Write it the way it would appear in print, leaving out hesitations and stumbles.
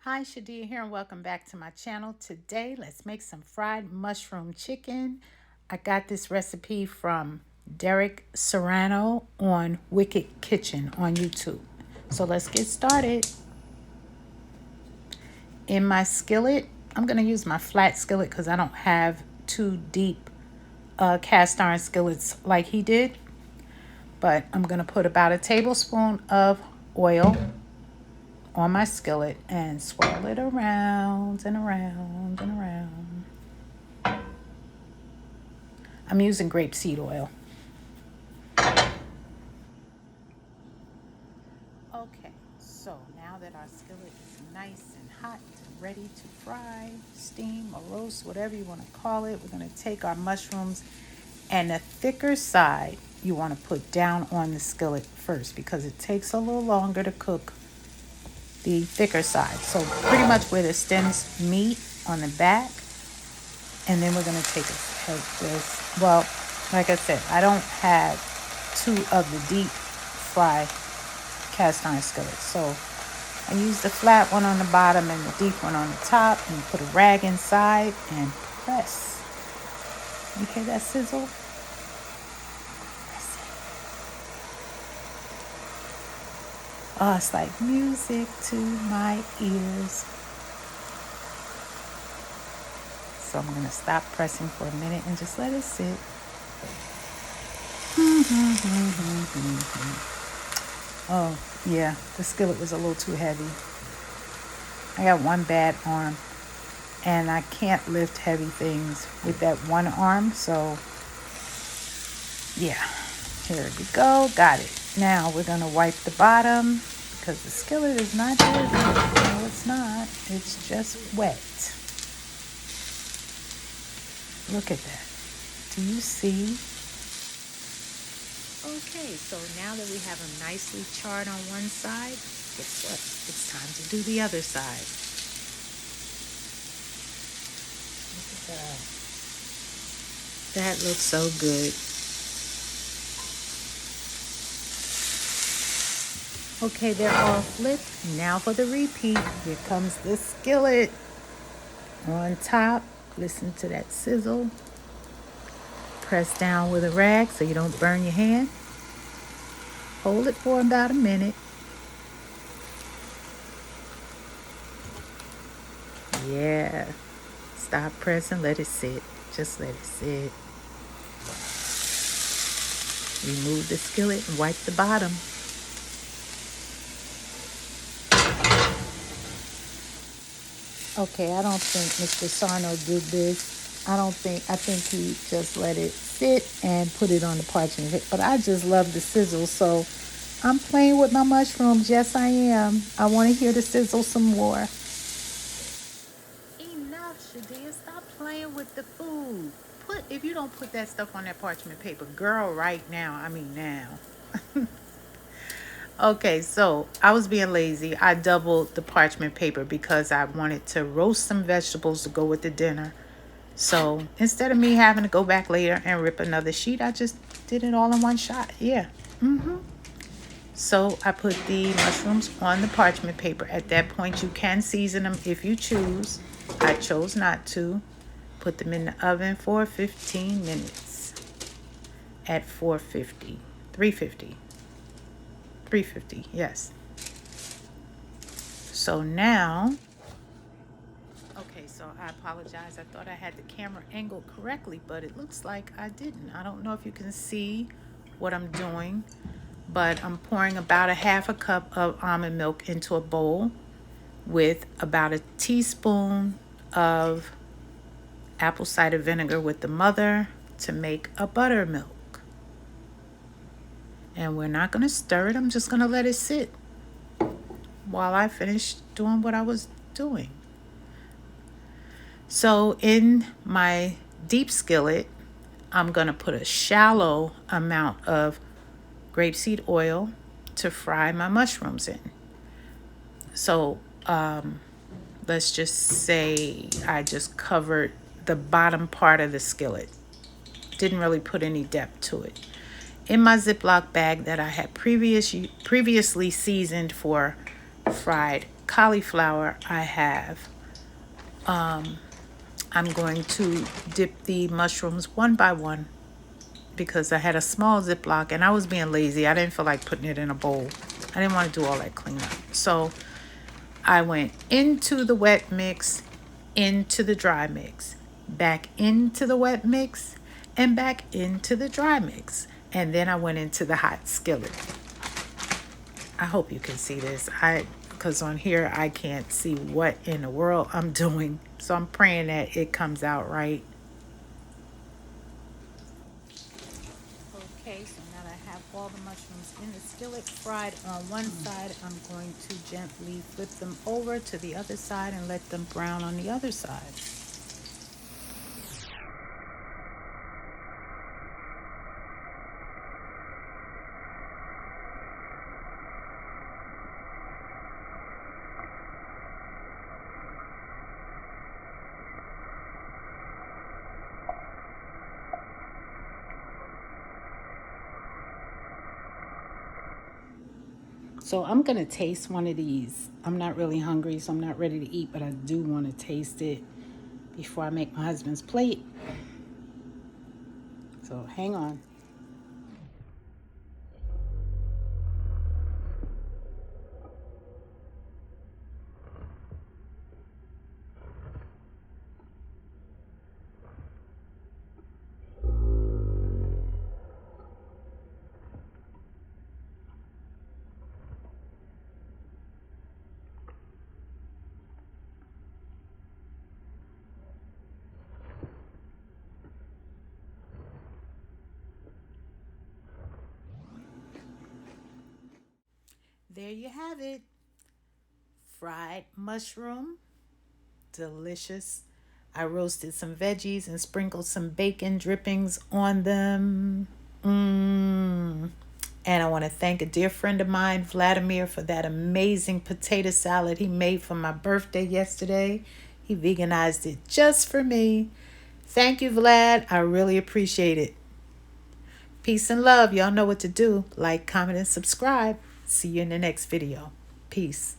Hi, Shadia here, and welcome back to my channel. Today, let's make some fried mushroom chicken. I got this recipe from Derek Serrano on Wicked Kitchen on YouTube. So let's get started. In my skillet, I'm going to use my flat skillet because I don't have two deep cast iron skillets like he did. But I'm going to put about a tablespoon of oil on my skillet and swirl it around and around and around. I'm using grapeseed oil. Okay, so now that our skillet is nice and hot and ready to fry, steam, or roast, whatever you want to call it, we're going to take our mushrooms, and the thicker side you want to put down on the skillet first because it takes a little longer to cook the thicker side. So pretty much where the stems meet on the back, and then we're going to take it like this. Well, like I said, I don't have two of the deep fry cast iron skillets, so I use the flat one on the bottom and the deep one on the top, and put a rag inside and press. You hear that sizzle? Press it. Oh, it's like music to my ears. So I'm going to stop pressing for a minute and just let it sit. Oh, yeah, the skillet was a little too heavy. I got one bad arm, and I can't lift heavy things with that one arm, so yeah, here we go, got it. Now we're going to wipe the bottom because the skillet is not dirty. No, it's not. It's just wet. Look at that. Do you see? Okay, so now that we have them nicely charred on one side, guess what? It's time to do the other side. Look at that. That looks so good. Okay, they're all flipped. Now for the repeat. Here comes the skillet on top. Listen to that sizzle. Press down with a rag so you don't burn your hand. Hold it for about a minute. Yeah. Stop pressing, let it sit. Just let it sit. Remove the skillet and wipe the bottom. Okay, I don't think Mr. Sarno did this. I think he just let it sit and put it on the parchment paper. But I just love the sizzle, so I'm playing with my mushrooms. Yes, I am. I want to hear the sizzle some more. Enough, Shadia. Stop playing with the food. If you don't put that stuff on that parchment paper, girl, right now. I mean now. Okay, so I was being lazy. I doubled the parchment paper because I wanted to roast some vegetables to go with the dinner. So instead of me having to go back later and rip another sheet, I just did it all in one shot. Yeah. So I put the mushrooms on the parchment paper. At that point, you can season them if you choose. I chose not to. Put them in the oven for 15 minutes at 350, yes. So now, okay, so I apologize. I thought I had the camera angled correctly, but it looks like I didn't. I don't know if you can see what I'm doing, but I'm pouring about a half a cup of almond milk into a bowl with about a teaspoon of apple cider vinegar with the mother to make a buttermilk. And we're not going to stir it. I'm just going to let it sit while I finish doing what I was doing. So in my deep skillet, I'm going to put a shallow amount of grapeseed oil to fry my mushrooms in. So let's just say I just covered the bottom part of the skillet. Didn't really put any depth to it. In my Ziploc bag that I had previously seasoned for fried cauliflower I have, I'm going to dip the mushrooms one by one because I had a small Ziploc and I was being lazy. I didn't feel like putting it in a bowl. I didn't want to do all that cleanup. So I went into the wet mix, into the dry mix, back into the wet mix, and back into the dry mix. And then I went into the hot skillet. I hope you can see this. Because on here I can't see what in the world I'm doing. So I'm praying that it comes out right. Okay, so now that I have all the mushrooms in the skillet fried on one side, I'm going to gently flip them over to the other side and let them brown on the other side. So I'm going to taste one of these. I'm not really hungry, so I'm not ready to eat, but I do want to taste it before I make my husband's plate. So hang on. There you have it. Fried mushroom. Delicious. I roasted some veggies and sprinkled some bacon drippings on them. Mmm. And I want to thank a dear friend of mine, Vladimir, for that amazing potato salad he made for my birthday yesterday. He veganized it just for me. Thank you, Vlad. I really appreciate it. Peace and love. Y'all know what to do. Like, comment, and subscribe. See you in the next video. Peace.